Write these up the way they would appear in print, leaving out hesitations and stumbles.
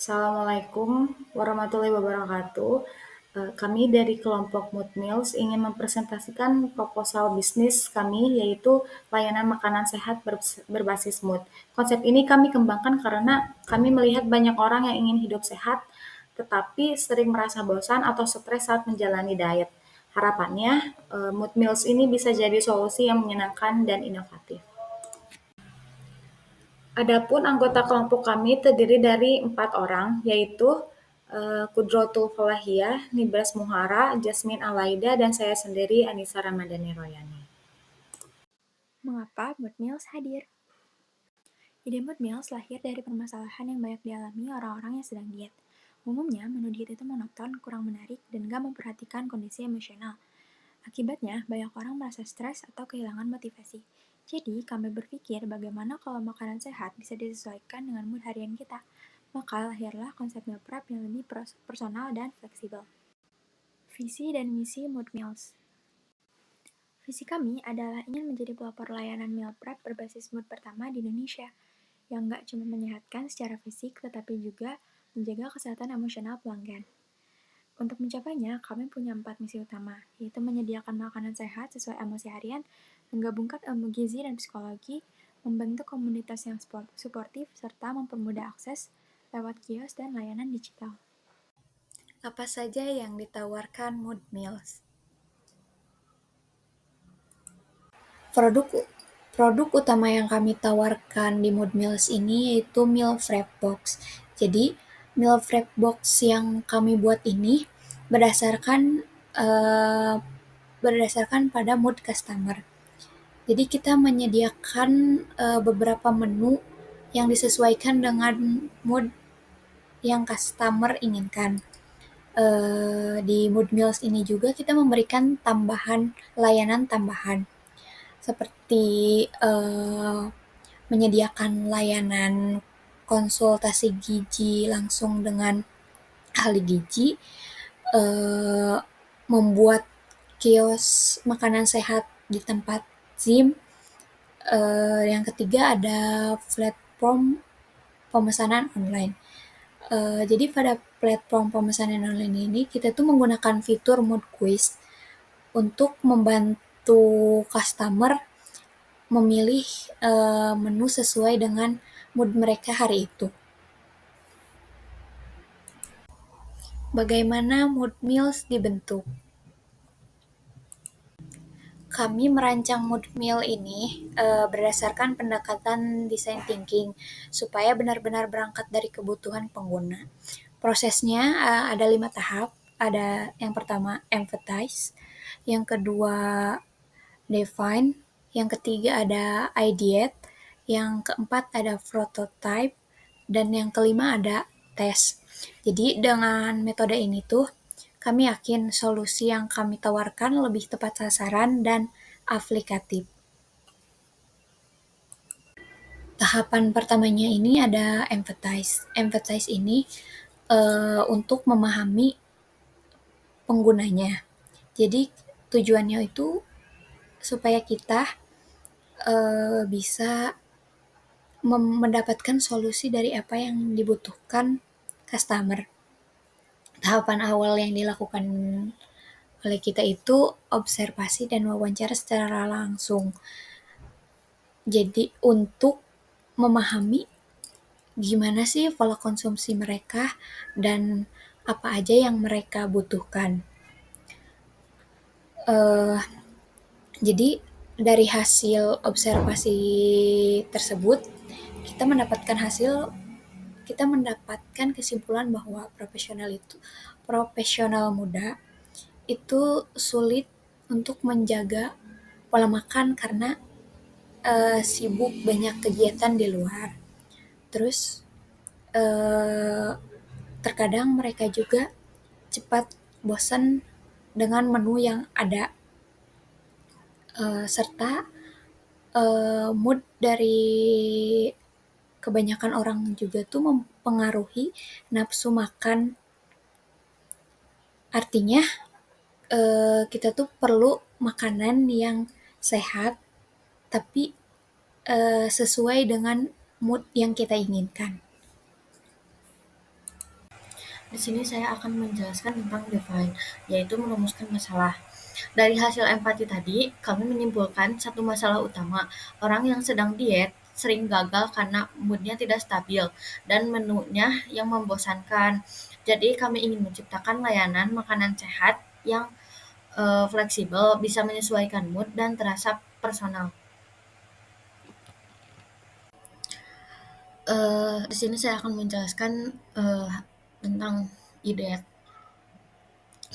Assalamualaikum warahmatullahi wabarakatuh. Kami dari kelompok Mood Meals ingin mempresentasikan proposal bisnis kami, yaitu layanan makanan sehat berbasis mood. Konsep ini kami kembangkan karena kami melihat banyak orang yang ingin hidup sehat, tetapi sering merasa bosan atau stres saat menjalani diet. Harapannya, Mood Meals ini bisa jadi solusi yang menyenangkan dan inovatif. Adapun anggota kelompok kami terdiri dari 4 orang, yaitu Kudrotul Falahiyah, Nibras Muhara, Jasmine Alaida, dan saya sendiri Anissa Ramadhani Royani. Mengapa Mood Meals hadir? Ide Mood Meals lahir dari permasalahan yang banyak dialami orang-orang yang sedang diet. Umumnya, menu diet itu monoton, kurang menarik, dan gak memperhatikan kondisi emosional. Akibatnya, banyak orang merasa stres atau kehilangan motivasi. Jadi, kami berpikir bagaimana kalau makanan sehat bisa disesuaikan dengan mood harian kita. Maka lahirlah konsep meal prep yang lebih personal dan fleksibel. Visi dan misi Mood Meals. Visi kami adalah ingin menjadi pelopor layanan meal prep berbasis mood pertama di Indonesia, yang nggak cuma menyehatkan secara fisik, tetapi juga menjaga kesehatan emosional pelanggan. Untuk mencapainya, kami punya 4 misi utama, yaitu menyediakan makanan sehat sesuai emosi harian, menggabungkan ilmu gizi dan psikologi, membentuk komunitas yang suportif, serta mempermudah akses lewat kios dan layanan digital. Apa saja yang ditawarkan Mood Meals? Produk utama yang kami tawarkan di Mood Meals ini yaitu Meal Prep Box. Jadi, Meal Prep Box yang kami buat ini berdasarkan eh, berdasarkan pada mood customer. Jadi kita menyediakan beberapa menu yang disesuaikan dengan mood yang customer inginkan. Di Mood Meals ini juga kita memberikan layanan tambahan seperti menyediakan layanan konsultasi gizi langsung dengan ahli gizi, membuat kios makanan sehat di tempat gym. Yang ketiga ada platform pemesanan online. Jadi pada platform pemesanan online ini kita tuh menggunakan fitur mood quiz untuk membantu customer memilih menu sesuai dengan mood mereka hari itu. Bagaimana Mood Meals dibentuk? Kami merancang Mood Meal ini berdasarkan pendekatan design thinking supaya benar-benar berangkat dari kebutuhan pengguna. Prosesnya ada 5 tahap. Ada yang pertama empathize, yang kedua define, yang ketiga ada ideate, yang keempat ada prototype, dan yang kelima ada test. Jadi dengan metode ini tuh kami yakin solusi yang kami tawarkan lebih tepat sasaran dan aplikatif. Tahapan pertamanya ini ada empathize. Empathize ini untuk memahami penggunanya. Jadi tujuannya itu supaya kita bisa mendapatkan solusi dari apa yang dibutuhkan customer. Tahapan awal yang dilakukan oleh kita itu observasi dan wawancara secara langsung. Jadi untuk memahami gimana sih pola konsumsi mereka dan apa aja yang mereka butuhkan. Jadi dari hasil observasi tersebut kita mendapatkan kesimpulan bahwa profesional muda itu sulit untuk menjaga pola makan karena sibuk banyak kegiatan di luar. Terus terkadang mereka juga cepat bosan dengan menu yang ada, serta mood dari kebanyakan orang juga tuh mempengaruhi nafsu makan. Artinya kita tuh perlu makanan yang sehat tapi sesuai dengan mood yang kita inginkan. Di sini saya akan menjelaskan tentang define, yaitu merumuskan masalah. Dari hasil empati tadi, kami menyimpulkan satu masalah utama. Orang yang sedang diet sering gagal karena moodnya tidak stabil dan menunya yang membosankan. Jadi kami ingin menciptakan layanan makanan sehat yang fleksibel, bisa menyesuaikan mood dan terasa personal. Di sini saya akan menjelaskan tentang ide.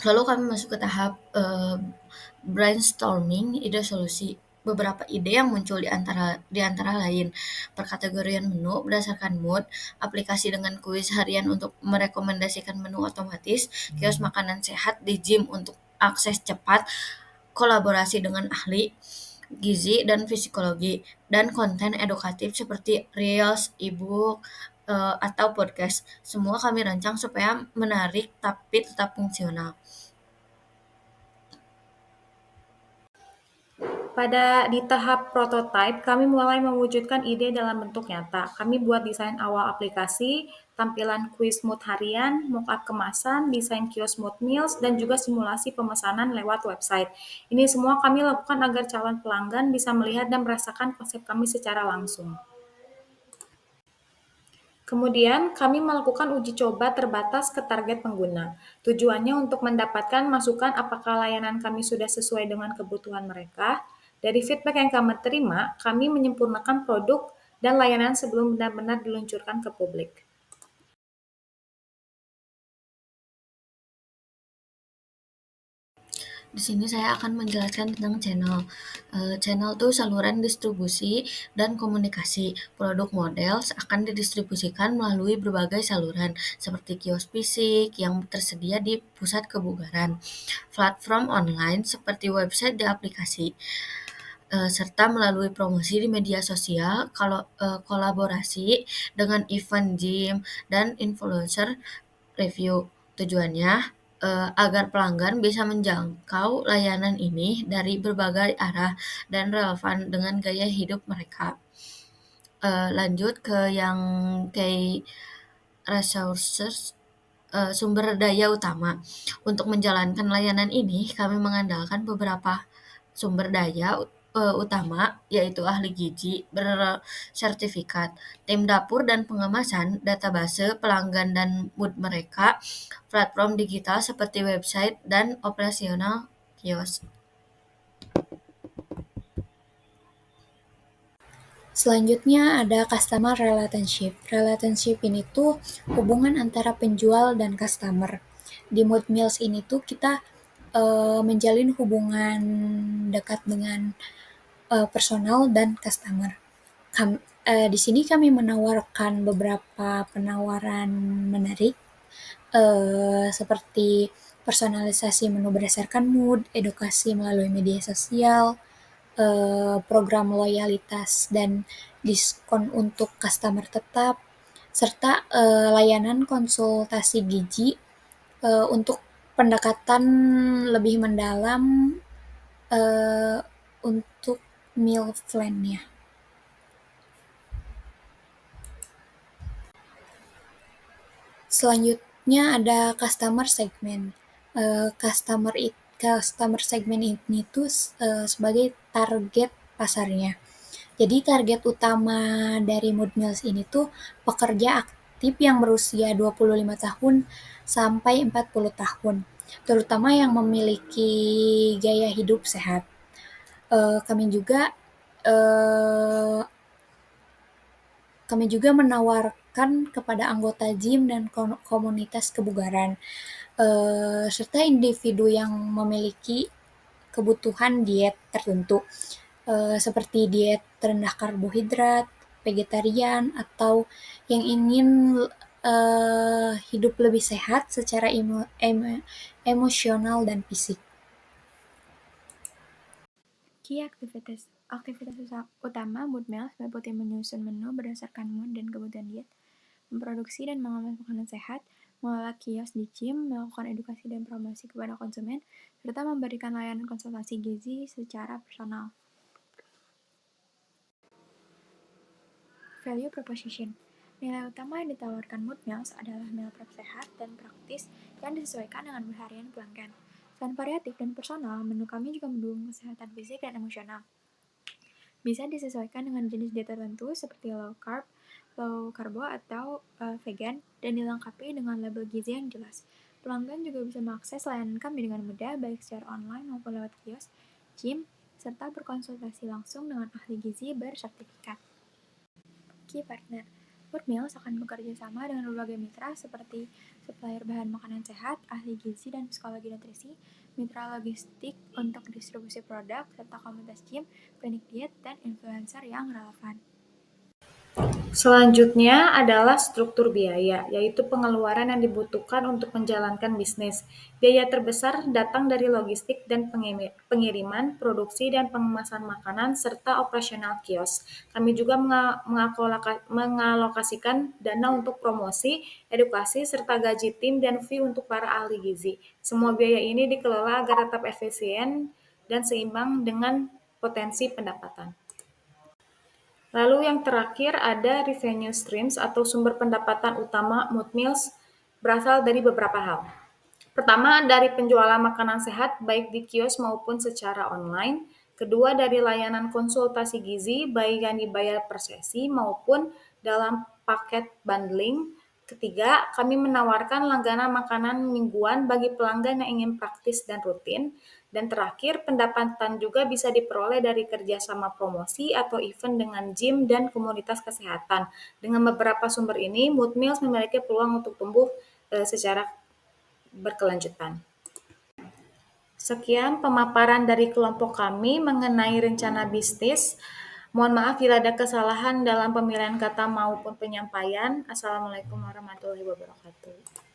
Lalu kami masuk ke tahap brainstorming ide solusi. Beberapa ide yang muncul di antara lain perkategorian menu berdasarkan mood, aplikasi dengan kuis harian untuk merekomendasikan menu otomatis, kios makanan sehat di gym untuk akses cepat, kolaborasi dengan ahli gizi dan psikologi, dan konten edukatif seperti reels, ebook, atau podcast. Semua kami rancang supaya menarik tapi tetap fungsional. Di tahap prototype, kami mulai mewujudkan ide dalam bentuk nyata. Kami buat desain awal aplikasi, tampilan kuis mood harian, mockup kemasan, desain kios mood meals, dan juga simulasi pemesanan lewat website. Ini semua kami lakukan agar calon pelanggan bisa melihat dan merasakan konsep kami secara langsung. Kemudian, kami melakukan uji coba terbatas ke target pengguna. Tujuannya untuk mendapatkan masukan apakah layanan kami sudah sesuai dengan kebutuhan mereka. Dari feedback yang kami terima, kami menyempurnakan produk dan layanan sebelum benar-benar diluncurkan ke publik. Di sini saya akan menjelaskan tentang channel. Channel itu saluran distribusi dan komunikasi. Produk model akan didistribusikan melalui berbagai saluran, seperti kios fisik yang tersedia di pusat kebugaran, platform online seperti website dan aplikasi, serta melalui promosi di media sosial, kolaborasi dengan event gym dan influencer review. Tujuannya agar pelanggan bisa menjangkau layanan ini dari berbagai arah dan relevan dengan gaya hidup mereka. Lanjut ke yang key resources, sumber daya utama. Untuk menjalankan layanan ini, kami mengandalkan beberapa sumber daya utama, yaitu ahli gizi bersertifikat, tim dapur dan pengemasan, database pelanggan dan mood mereka, platform digital seperti website, dan operasional kios. Selanjutnya ada customer relationship. Relationship ini tuh hubungan antara penjual dan customer. Di Mood Meals ini tuh kita menjalin hubungan dekat dengan personal dan customer. Di sini kami menawarkan beberapa penawaran menarik seperti personalisasi menu berdasarkan mood, edukasi melalui media sosial, program loyalitas dan diskon untuk customer tetap, serta layanan konsultasi gizi untuk pendekatan lebih mendalam untuk meal plan-nya. Selanjutnya ada customer segment. Customer segment ini tuh sebagai target pasarnya. Jadi target utama dari Mood Meals ini tuh pekerja aktif yang berusia 25 tahun sampai 40 tahun, terutama yang memiliki gaya hidup sehat. Eh, kami juga menawarkan kepada anggota gym dan komunitas kebugaran, serta individu yang memiliki kebutuhan diet tertentu, seperti diet rendah karbohidrat, vegetarian, atau yang ingin hidup lebih sehat secara emosional dan fisik. Key aktivitas utama Mood Meals meliputi menyusun menu berdasarkan mood dan kebutuhan diet, memproduksi dan mengolah makanan sehat, mengelola kios di gym, melakukan edukasi dan promosi kepada konsumen, serta memberikan layanan konsultasi gizi secara personal. Value Proposition. Nilai utama yang ditawarkan Mood Meals adalah meal prep sehat dan praktis yang disesuaikan dengan keseharian pelanggan. Selain variatif dan personal, menu kami juga mendukung kesehatan fisik dan emosional. Bisa disesuaikan dengan jenis diet tertentu seperti low carb, low karbo, atau vegan, dan dilengkapi dengan label gizi yang jelas. Pelanggan juga bisa mengakses layanan kami dengan mudah, baik secara online maupun lewat kios, gym, serta berkonsultasi langsung dengan ahli gizi bersertifikat. Key partner Food Meals akan bekerja sama dengan berbagai mitra seperti supplier bahan makanan sehat, ahli gizi dan psikologi nutrisi, mitra logistik untuk distribusi produk, serta komunitas gym, klinik diet, dan influencer yang relevan. Selanjutnya adalah struktur biaya, yaitu pengeluaran yang dibutuhkan untuk menjalankan bisnis. Biaya terbesar datang dari logistik dan pengiriman, produksi dan pengemasan makanan, serta operasional kios. Kami juga mengalokasikan dana untuk promosi, edukasi, serta gaji tim dan fee untuk para ahli gizi. Semua biaya ini dikelola agar tetap efisien dan seimbang dengan potensi pendapatan. Lalu yang terakhir ada revenue streams atau sumber pendapatan utama Mood Meals berasal dari beberapa hal. Pertama, dari penjualan makanan sehat baik di kios maupun secara online. Kedua, dari layanan konsultasi gizi baik yang dibayar per sesi maupun dalam paket bundling. Ketiga, kami menawarkan langganan makanan mingguan bagi pelanggan yang ingin praktis dan rutin. Dan terakhir, pendapatan juga bisa diperoleh dari kerjasama promosi atau event dengan gym dan komunitas kesehatan. Dengan beberapa sumber ini, Mood Meals memiliki peluang untuk tumbuh secara berkelanjutan. Sekian pemaparan dari kelompok kami mengenai rencana bisnis. Mohon maaf bila ada kesalahan dalam pemilihan kata maupun penyampaian. Assalamualaikum warahmatullahi wabarakatuh.